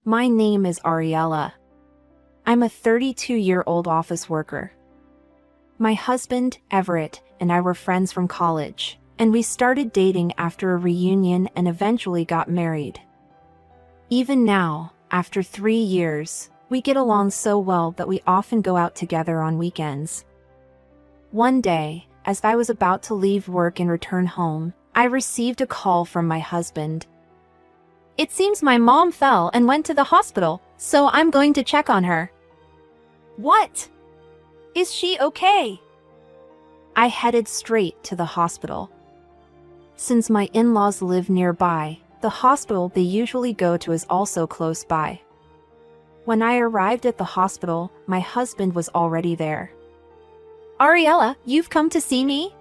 My name is Ariella. I'm a 32-year-old office worker. My husband, Everett, and I were friends from college, and we started dating after a reunion and eventually got married. Even now, after 3 years, we get along so well that we often go out together on weekends. One day, as I was about to leave work and return home, I received a call from my husband. "It seems my mom fell and went to the hospital, so I'm going to check on her." "What? Is she okay?" I headed straight to the hospital. Since my in-laws live nearby, the hospital they usually go to is also close by. When I arrived at the hospital, my husband was already there. "Ariella, you've come to see me?"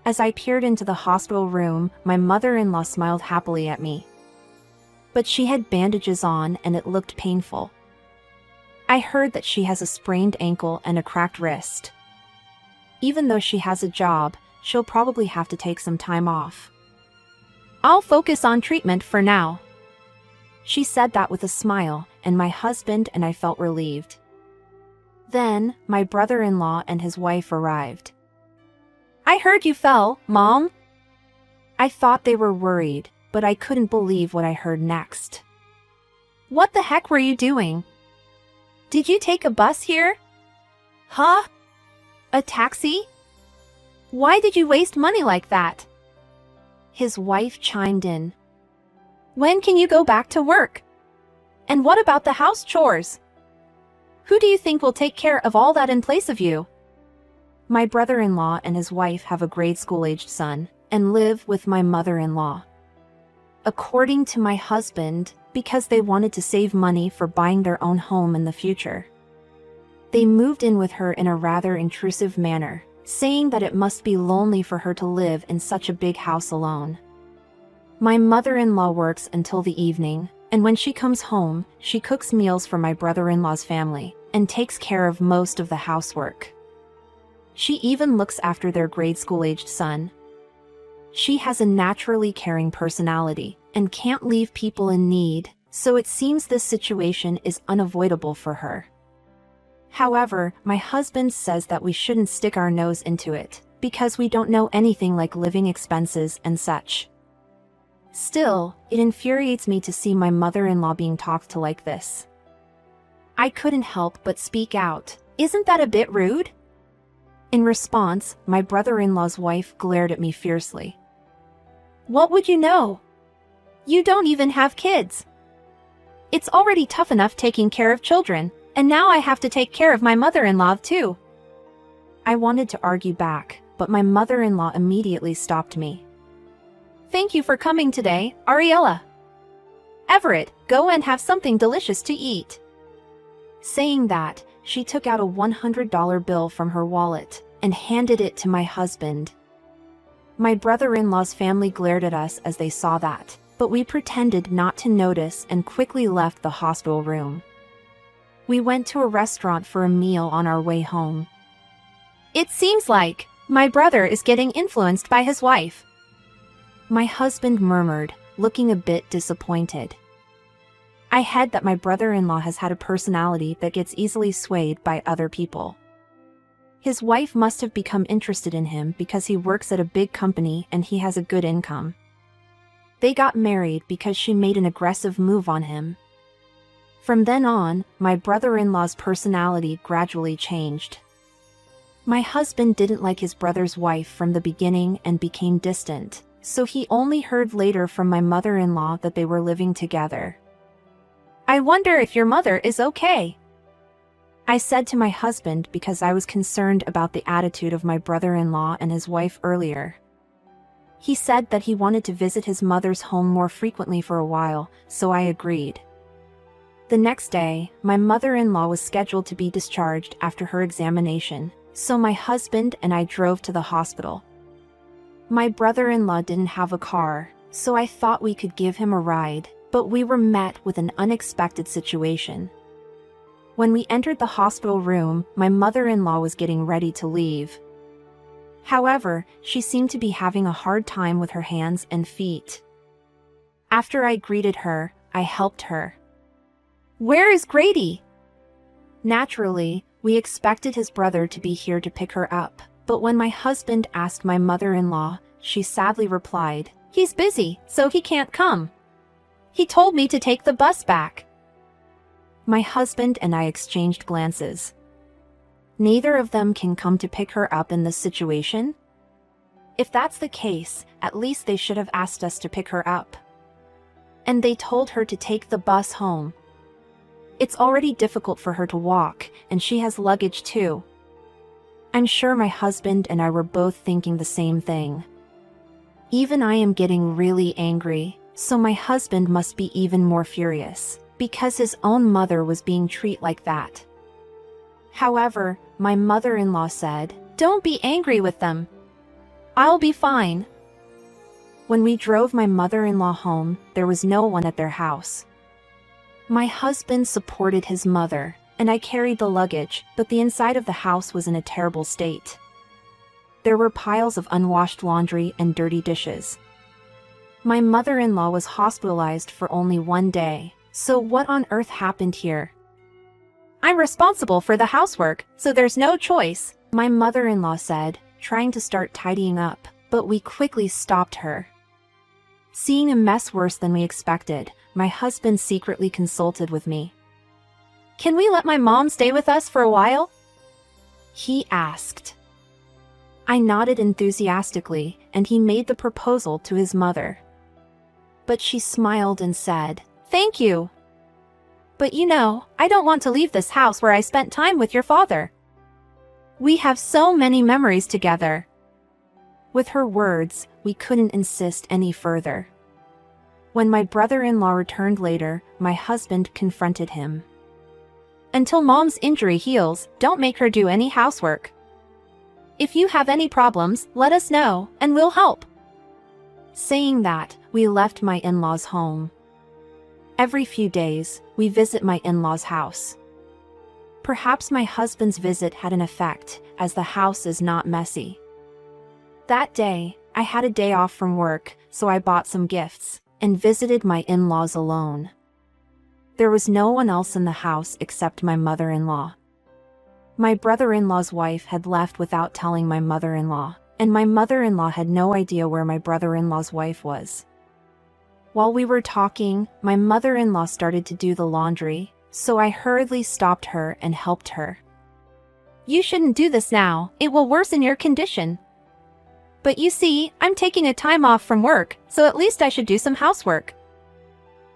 As I peered into the hospital room, my mother-in-law smiled happily at me. But she had bandages on and it looked painful. I heard that she has a sprained ankle and a cracked wrist. Even though she has a job, she'll probably have to take some time off. "I'll focus on treatment for now." She said that with a smile, and my husband and I felt relieved. Then, my brother-in-law and his wife arrived. "I heard you fell, Mom." I thought they were worried, but I couldn't believe what I heard next. "What the heck were you doing? Did you take a bus here? Huh? A taxi? Why did you waste money like that?" His wife chimed in. "When can you go back to work? And what about the house chores? Who do you think will take care of all that in place of you?" My brother-in-law and his wife have a grade school-aged son and live with my mother-in-law. According to my husband, because they wanted to save money for buying their own home in the future. They moved in with her in a rather intrusive manner, saying that it must be lonely for her to live in such a big house alone. My mother-in-law works until the evening, and when she comes home, she cooks meals for my brother-in-law's family and takes care of most of the housework. She even looks after their grade school-aged son. She has a naturally caring personality and can't leave people in need, so it seems this situation is unavoidable for her. However, my husband says that we shouldn't stick our nose into it, because we don't know anything like living expenses and such. Still, it infuriates me to see my mother-in-law being talked to like this. I couldn't help but speak out. "Isn't that a bit rude?" In response, my brother-in-law's wife glared at me fiercely. "What would you know? You don't even have kids. It's already tough enough taking care of children, and now I have to take care of my mother-in-law too." I wanted to argue back, but my mother-in-law immediately stopped me. "Thank you for coming today, Ariella. Everett, go and have something delicious to eat." Saying that, she took out a $100 bill from her wallet and handed it to my husband. My brother-in-law's family glared at us as they saw that, but we pretended not to notice and quickly left the hospital room. We went to a restaurant for a meal on our way home. "It seems like my brother is getting influenced by his wife," my husband murmured, looking a bit disappointed. I had that my brother-in-law has had a personality that gets easily swayed by other people. His wife must have become interested in him because he works at a big company and he has a good income. They got married because she made an aggressive move on him. From then on, my brother-in-law's personality gradually changed. My husband didn't like his brother's wife from the beginning and became distant, so he only heard later from my mother-in-law that they were living together. "I wonder if your mother is okay," I said to my husband because I was concerned about the attitude of my brother-in-law and his wife earlier. He said that he wanted to visit his mother's home more frequently for a while, so I agreed. The next day, my mother-in-law was scheduled to be discharged after her examination, so my husband and I drove to the hospital. My brother-in-law didn't have a car, so I thought we could give him a ride, but we were met with an unexpected situation. When we entered the hospital room, my mother-in-law was getting ready to leave. However, she seemed to be having a hard time with her hands and feet. After I greeted her, I helped her. Where is Grady? Naturally, we expected his brother to be here to pick her up, but when my husband asked my mother-in-law, she sadly replied, "He's busy, so he can't come. He told me to take the bus back." My husband and I exchanged glances. Neither of them can come to pick her up in this situation? If that's the case, at least they should have asked us to pick her up. And they told her to take the bus home. It's already difficult for her to walk, and she has luggage too. I'm sure my husband and I were both thinking the same thing. Even I am getting really angry, so my husband must be even more furious, because his own mother was being treated like that. However, my mother-in-law said, "Don't be angry with them. I'll be fine." When we drove my mother-in-law home, there was no one at their house. My husband supported his mother, and I carried the luggage, but the inside of the house was in a terrible state. There were piles of unwashed laundry and dirty dishes. My mother-in-law was hospitalized for only 1 day, so what on earth happened here? "I'm responsible for the housework, so there's no choice," my mother-in-law said, trying to start tidying up, but we quickly stopped her. Seeing a mess worse than we expected, my husband secretly consulted with me. "Can we let my mom stay with us for a while?" he asked. I nodded enthusiastically, and he made the proposal to his mother. But she smiled and said, "Thank you. But you know, I don't want to leave this house where I spent time with your father. We have so many memories together." With her words, we couldn't insist any further. When my brother-in-law returned later, my husband confronted him. "Until mom's injury heals, don't make her do any housework. If you have any problems, let us know, and we'll help." Saying that, we left my in-laws' home. Every few days, we visit my in-laws' house. Perhaps my husband's visit had an effect, as the house is not messy. That day, I had a day off from work, so I bought some gifts, and visited my in-laws alone. There was no one else in the house except my mother-in-law. My brother-in-law's wife had left without telling my mother-in-law, and my mother-in-law had no idea where my brother-in-law's wife was. While we were talking, my mother-in-law started to do the laundry, so I hurriedly stopped her and helped her. "You shouldn't do this now, it will worsen your condition." "But you see, I'm taking a time off from work, so at least I should do some housework."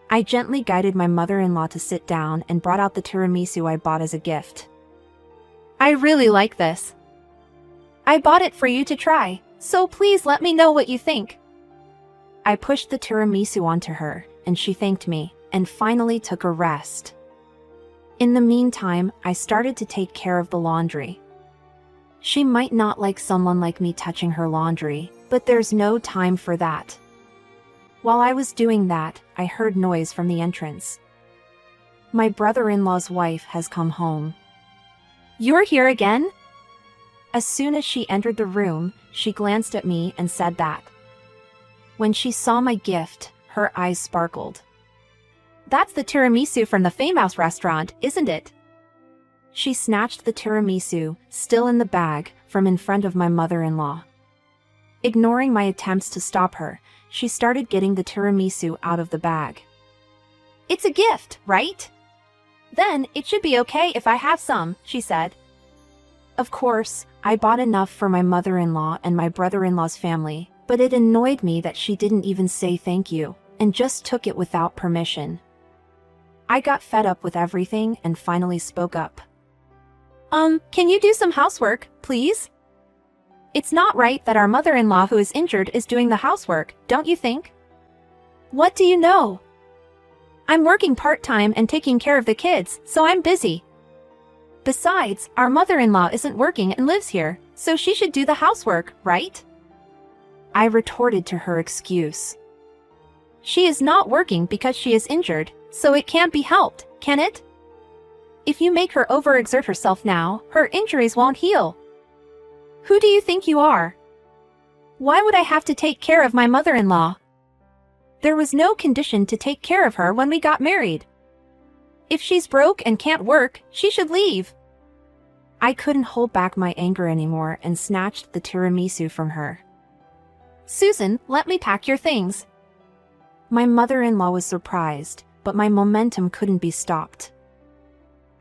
I gently guided my mother-in-law to sit down and brought out the tiramisu I bought as a gift. "I really like this. I bought it for you to try, so please let me know what you think." I pushed the tiramisu onto her, and she thanked me, and finally took a rest. In the meantime, I started to take care of the laundry. She might not like someone like me touching her laundry, but there's no time for that. While I was doing that, I heard noise from the entrance. My brother-in-law's wife has come home. "You're here again?" As soon as she entered the room, she glanced at me and said that. When she saw my gift, her eyes sparkled. "That's the tiramisu from the famous restaurant, isn't it?" She snatched the tiramisu, still in the bag, from in front of my mother-in-law. Ignoring my attempts to stop her, she started getting the tiramisu out of the bag. "It's a gift, right? Then it should be okay if I have some," she said. Of course, I bought enough for my mother-in-law and my brother-in-law's family, but it annoyed me that she didn't even say thank you, and just took it without permission. I got fed up with everything and finally spoke up. Can you do some housework, please? It's not right that our mother-in-law who is injured is doing the housework, don't you think? What do you know? I'm working part-time and taking care of the kids, so I'm busy. Besides, our mother-in-law isn't working and lives here, so she should do the housework, right? I retorted to her excuse. She is not working because she is injured, so it can't be helped, can it? If you make her overexert herself now, her injuries won't heal. Who do you think you are? Why would I have to take care of my mother-in-law? There was no condition to take care of her when we got married. If she's broke and can't work, she should leave. I couldn't hold back my anger anymore and snatched the tiramisu from her. Susan, let me pack your things. My mother-in-law was surprised, but my momentum couldn't be stopped.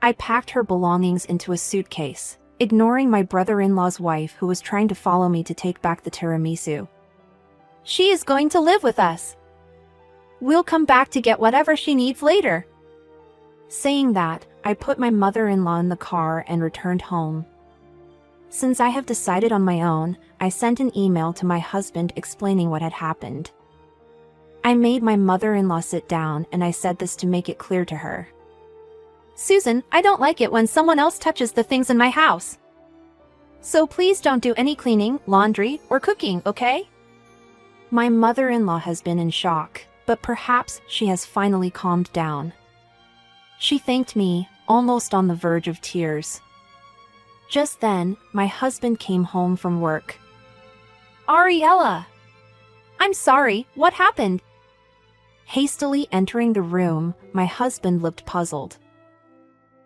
I packed her belongings into a suitcase, ignoring my brother-in-law's wife who was trying to follow me to take back the tiramisu. She is going to live with us. We'll come back to get whatever she needs later. Saying that, I put my mother-in-law in the car and returned home. Since I have decided on my own, I sent an email to my husband explaining what had happened. I made my mother-in-law sit down and I said this to make it clear to her. Susan, I don't like it when someone else touches the things in my house. So please don't do any cleaning, laundry, or cooking, okay? My mother-in-law has been in shock, but perhaps she has finally calmed down. She thanked me, almost on the verge of tears. Just then, my husband came home from work. Ariella! I'm sorry, what happened? Hastily entering the room, my husband looked puzzled.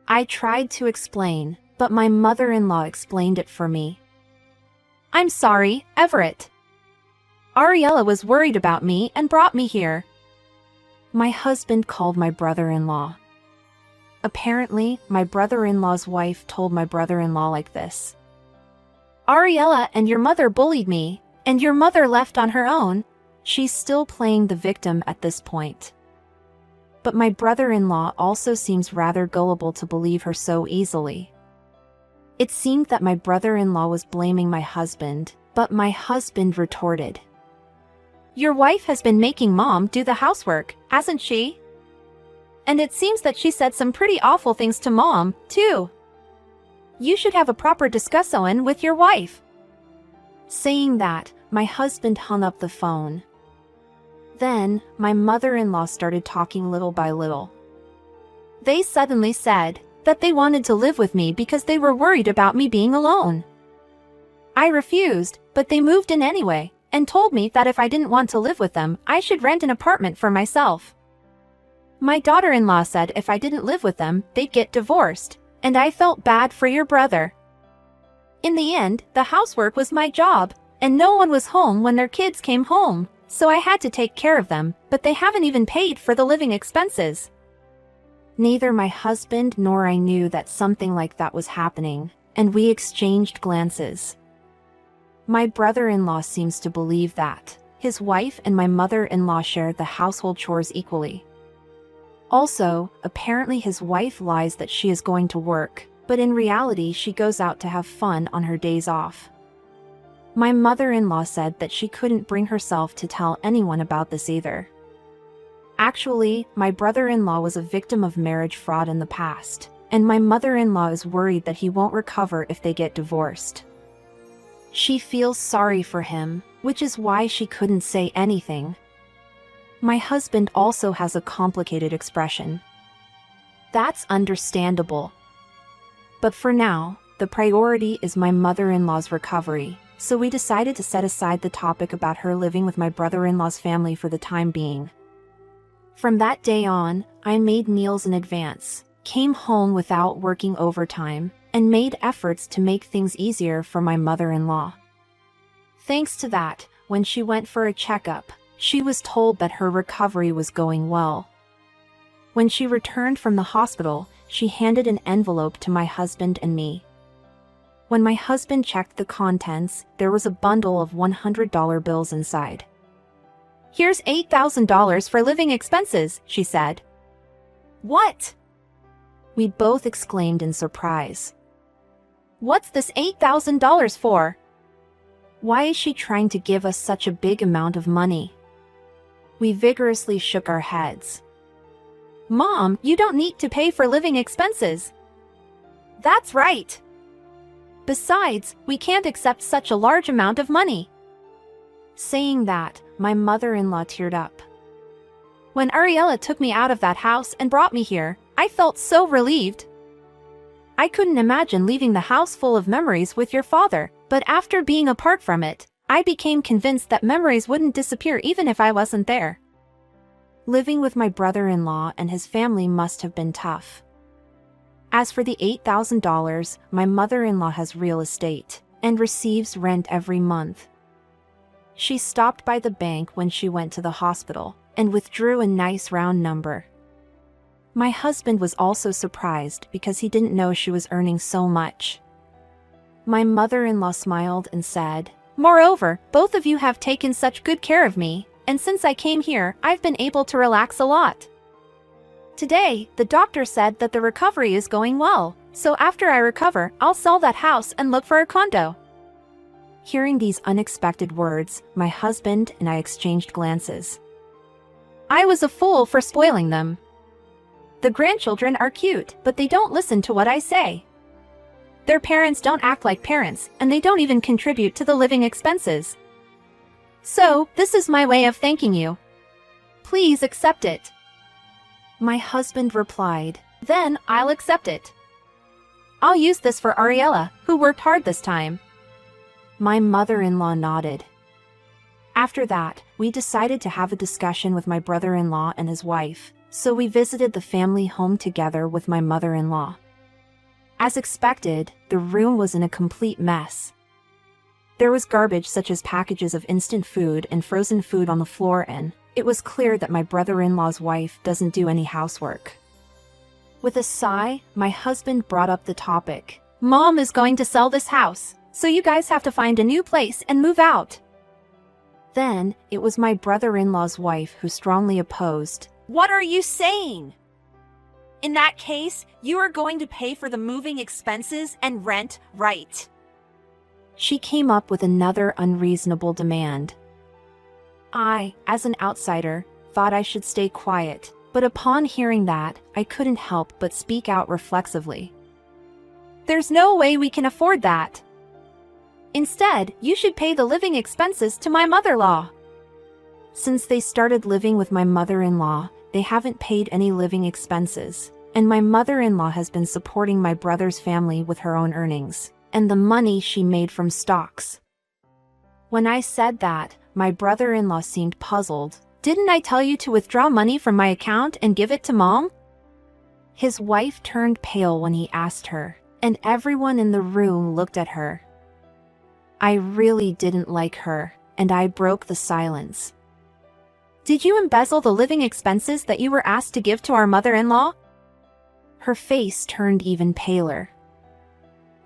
I tried to explain, but my mother-in-law explained it for me. I'm sorry, Everett. Ariella was worried about me and brought me here. My husband called my brother-in-law. Apparently, my brother-in-law's wife told my brother-in-law like this. Ariella and your mother bullied me, and your mother left on her own. She's still playing the victim at this point. But my brother-in-law also seems rather gullible to believe her so easily. It seemed that my brother-in-law was blaming my husband, but my husband retorted. Your wife has been making Mom do the housework, hasn't she? And it seems that she said some pretty awful things to Mom, too. You should have a proper discussion with your wife. Saying that, my husband hung up the phone. Then, my mother-in-law started talking little by little. They suddenly said that they wanted to live with me because they were worried about me being alone. I refused, but they moved in anyway, and told me that if I didn't want to live with them, I should rent an apartment for myself. My daughter-in-law said if I didn't live with them, they'd get divorced, and I felt bad for your brother. In the end, the housework was my job, and no one was home when their kids came home. So I had to take care of them, but they haven't even paid for the living expenses. Neither my husband nor I knew that something like that was happening, and we exchanged glances. My brother-in-law seems to believe that his wife and my mother-in-law shared the household chores equally. Also, apparently his wife lies that she is going to work, but in reality she goes out to have fun on her days off. My mother-in-law said that she couldn't bring herself to tell anyone about this either. Actually, my brother-in-law was a victim of marriage fraud in the past, and my mother-in-law is worried that he won't recover if they get divorced. She feels sorry for him, which is why she couldn't say anything. My husband also has a complicated expression. That's understandable. But for now, the priority is my mother-in-law's recovery. So we decided to set aside the topic about her living with my brother-in-law's family for the time being. From that day on, I made meals in advance, came home without working overtime, and made efforts to make things easier for my mother-in-law. Thanks to that, when she went for a checkup, she was told that her recovery was going well. When she returned from the hospital, she handed an envelope to my husband and me. When my husband checked the contents, there was a bundle of $100 bills inside. Here's $8,000 for living expenses, she said. What? We both exclaimed in surprise. What's this $8,000 for? Why is she trying to give us such a big amount of money? We vigorously shook our heads. Mom, you don't need to pay for living expenses. That's right. Besides, we can't accept such a large amount of money. Saying that, my mother-in-law teared up. When Ariella took me out of that house and brought me here, I felt so relieved. I couldn't imagine leaving the house full of memories with your father, but after being apart from it, I became convinced that memories wouldn't disappear even if I wasn't there. Living with my brother-in-law and his family must have been tough. As for the $8,000, my mother-in-law has real estate and receives rent every month. She stopped by the bank when she went to the hospital and withdrew a nice round number. My husband was also surprised because he didn't know she was earning so much. My mother-in-law smiled and said, "Moreover, both of you have taken such good care of me, and since I came here, I've been able to relax a lot. Today, the doctor said that the recovery is going well, so after I recover, I'll sell that house and look for a condo." Hearing these unexpected words, my husband and I exchanged glances. I was a fool for spoiling them. The grandchildren are cute, but they don't listen to what I say. Their parents don't act like parents, and they don't even contribute to the living expenses. So, this is my way of thanking you. Please accept it. My husband replied, "Then I'll accept it. I'll use this for Ariella, who worked hard this time." My mother-in-law nodded. After that, we decided to have a discussion with my brother-in-law and his wife, so we visited the family home together with my mother-in-law. As expected, the room was in a complete mess. There was garbage such as packages of instant food and frozen food on the floor, and it was clear that my brother-in-law's wife doesn't do any housework. With a sigh, my husband brought up the topic. "Mom is going to sell this house, so you guys have to find a new place and move out." Then, it was my brother-in-law's wife who strongly opposed. "What are you saying? In that case, you are going to pay for the moving expenses and rent, right?" She came up with another unreasonable demand. I, as an outsider, thought I should stay quiet, but upon hearing that, I couldn't help but speak out reflexively. "There's no way we can afford that. Instead, you should pay the living expenses to my mother-in-law." Since they started living with my mother-in-law, they haven't paid any living expenses, and my mother-in-law has been supporting my brother's family with her own earnings and the money she made from stocks. When I said that, my brother-in-law seemed puzzled. "Didn't I tell you to withdraw money from my account and give it to Mom?" His wife turned pale when he asked her, and everyone in the room looked at her. I really didn't like her, and I broke the silence. "Did you embezzle the living expenses that you were asked to give to our mother-in-law?" Her face turned even paler.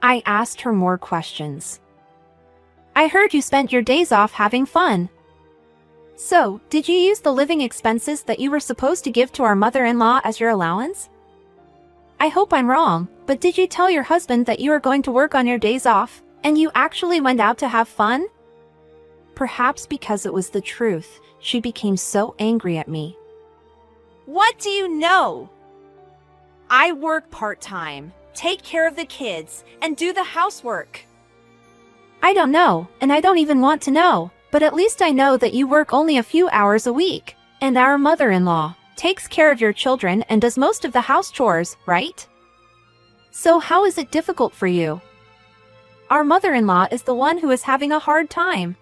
I asked her more questions. "I heard you spent your days off having fun. So, did you use the living expenses that you were supposed to give to our mother-in-law as your allowance? I hope I'm wrong, but did you tell your husband that you were going to work on your days off, and you actually went out to have fun?" Perhaps because it was the truth, she became so angry at me. "What do you know? I work part-time, take care of the kids, and do the housework." "I don't know, and I don't even want to know, but at least I know that you work only a few hours a week, and our mother-in-law takes care of your children and does most of the house chores, right? So how is it difficult for you? Our mother-in-law is the one who is having a hard time."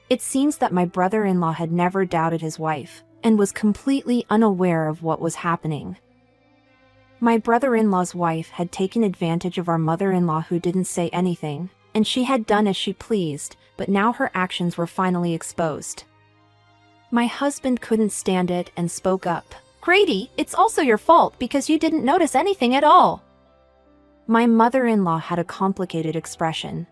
It seems that my brother-in-law had never doubted his wife, and was completely unaware of what was happening. My brother-in-law's wife had taken advantage of our mother-in-law who didn't say anything, and she had done as she pleased, but now her actions were finally exposed. My husband couldn't stand it and spoke up. "Grady, it's also your fault because you didn't notice anything at all." My mother-in-law had a complicated expression.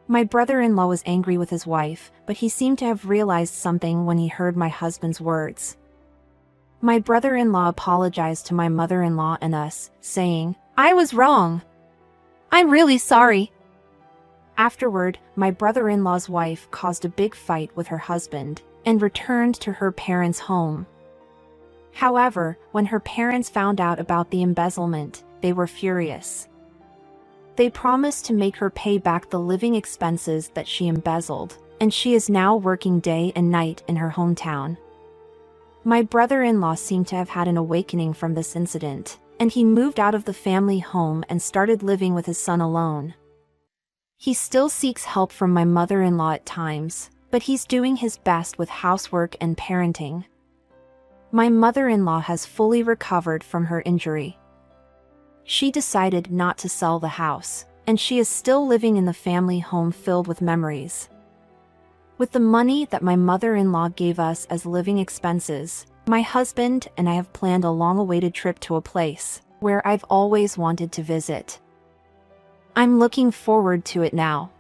My brother-in-law was angry with his wife, but he seemed to have realized something when he heard my husband's words. My brother-in-law apologized to my mother-in-law and us, saying, "I was wrong. I'm really sorry." Afterward, my brother-in-law's wife caused a big fight with her husband and returned to her parents' home. However, when her parents found out about the embezzlement, they were furious. They promised to make her pay back the living expenses that she embezzled, and she is now working day and night in her hometown. My brother-in-law seemed to have had an awakening from this incident, and he moved out of the family home and started living with his son alone. He still seeks help from my mother-in-law at times, but he's doing his best with housework and parenting. My mother-in-law has fully recovered from her injury. She decided not to sell the house, and she is still living in the family home filled with memories. With the money that my mother-in-law gave us as living expenses, my husband and I have planned a long-awaited trip to a place where I've always wanted to visit. I'm looking forward to it now.